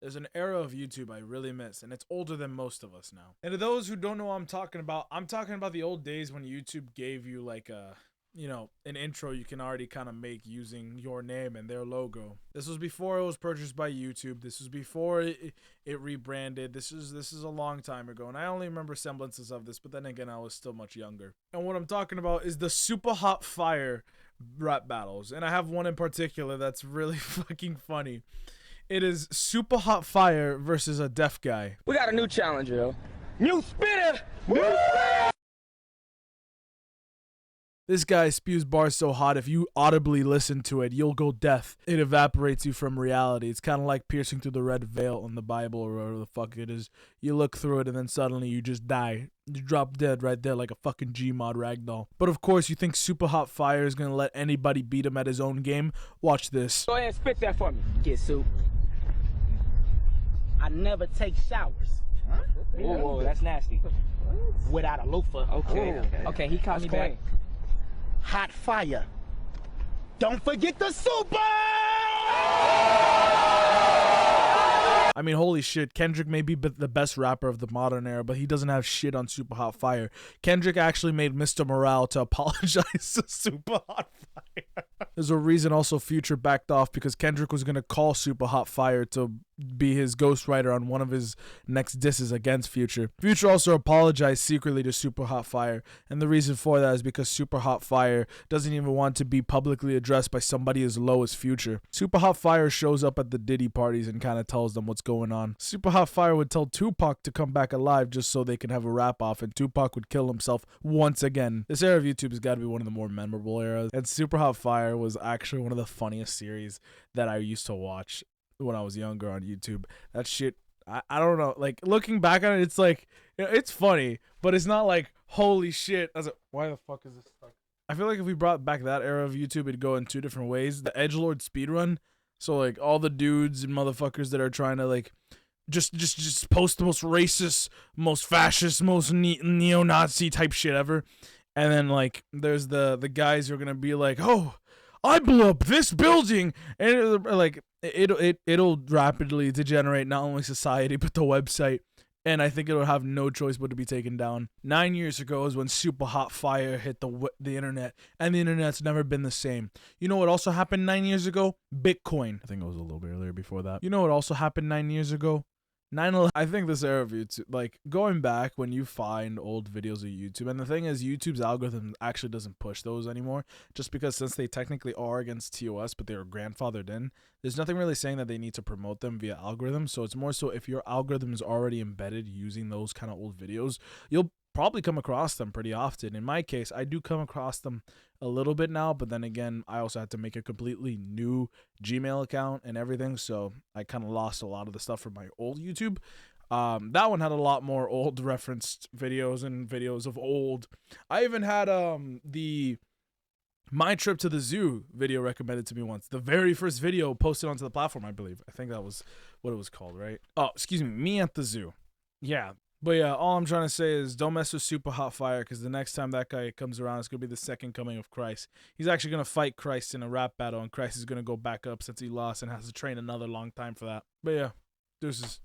There's an era of YouTube I really miss, and it's older than most of us now. And to those who don't know what I'm talking about the old days when YouTube gave you like a, you know, an intro you can already kind of make using your name and their logo. This was before it was purchased by YouTube. This was before it rebranded. This is a long time ago, and I only remember semblances of this, but then again, I was still much younger. And what I'm talking about is the Super Hot Fire rap battles, and I have one in particular that's really fucking funny. It is Super Hot Fire versus a deaf guy. We got a new challenger, though. New spitter! New spitter! This guy spews bars so hot, if you audibly listen to it, you'll go deaf. It evaporates you from reality. It's kind of like piercing through the red veil in the Bible or whatever the fuck it is. You look through it and then suddenly you just die. You drop dead right there like a fucking Gmod ragdoll. But of course, you think Super Hot Fire is gonna let anybody beat him at his own game? Watch this. Go ahead and spit that for me. Get soup. I never take showers. Huh? Whoa, that's nasty. Without a loofah. Okay, he caught me back. Hot fire. Don't forget the SUPA! I mean, holy shit, Kendrick may be the best rapper of the modern era, but he doesn't have shit on Super Hot Fire. Kendrick actually made Mr. Morale to apologize to Super Hot Fire. There's a reason also Future backed off, because Kendrick was going to call Super Hot Fire to be his ghostwriter on one of his next disses against Future. Future also apologized secretly to Super Hot Fire, and the reason for that is because Super Hot Fire doesn't even want to be publicly addressed by somebody as low as Future. Super Hot Fire shows up at the Diddy parties and kind of tells them what's going on. Super Hot Fire would tell Tupac to come back alive just so they can have a rap off, and Tupac would kill himself once again. This era of YouTube has got to be one of the more memorable eras, and Super Hot Fire was actually one of the funniest series that I used to watch when I was younger on YouTube. That shit, I don't know, like looking back on it, it's like, it's funny, but it's not like holy shit. I was like, why the fuck is this stuck? I feel like if we brought back that era of YouTube, it'd go in two different ways. The edgelord speedrun, so like all the dudes and motherfuckers that are trying to like just post the most racist, most fascist, most neo-Nazi type shit ever, and then like there's the guys who are gonna be like, oh, I blew up this building, and it'll rapidly degenerate not only society but the website, and I think it'll have no choice but to be taken down. 9 years ago is when Super Hot Fire hit the internet, and the internet's never been the same. You know what also happened 9 years ago? Bitcoin. I think it was a little bit earlier before that. You know what also happened 9 years ago? 9/11. I think this era of YouTube, like going back when you find old videos of YouTube, and the thing is YouTube's algorithm actually doesn't push those anymore, just because since they technically are against TOS, but they were grandfathered in, there's nothing really saying that they need to promote them via algorithms. So it's more so if your algorithm is already embedded using those kind of old videos, you'll probably come across them pretty often. In my case, I do come across them a little bit now, but then again, I also had to make a completely new Gmail account and everything, so I kind of lost a lot of the stuff from my old YouTube. That one had a lot more old referenced videos and videos of old. I even had the My Trip to the Zoo video recommended to me once. The very first video posted onto the platform, I believe. I think that was what it was called, right? Oh, excuse me at the Zoo. Yeah. But yeah, all I'm trying to say is don't mess with Super Hot Fire, because the next time that guy comes around, it's going to be the second coming of Christ. He's actually going to fight Christ in a rap battle, and Christ is going to go back up since he lost and has to train another long time for that. But yeah, deuces.